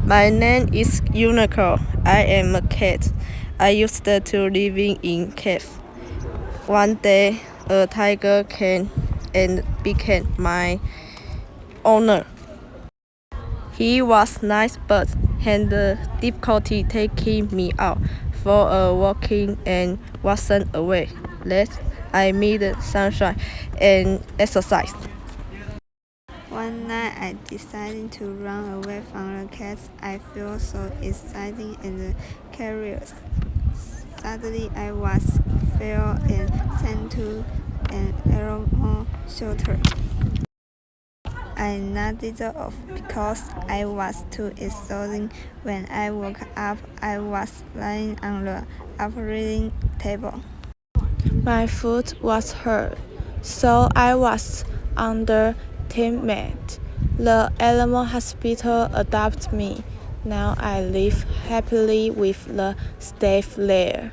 My name is Unicorn. I am a cat. I used to live in cave. One day, a tiger came and became my owner. He was nice but had difficulty taking me out for a walking and wasn't away. Last, I made sunshine and exercise. One night I decided to run away from the cats. I felt so excited and curious. Suddenly I was fell and sent to an animal shelter. I nodded off because I was too exhausted. When I woke up, I was lying on the operating table. My foot was hurt, so I was under treatment. The animal hospital adopted me. Now I live happily with the staff there.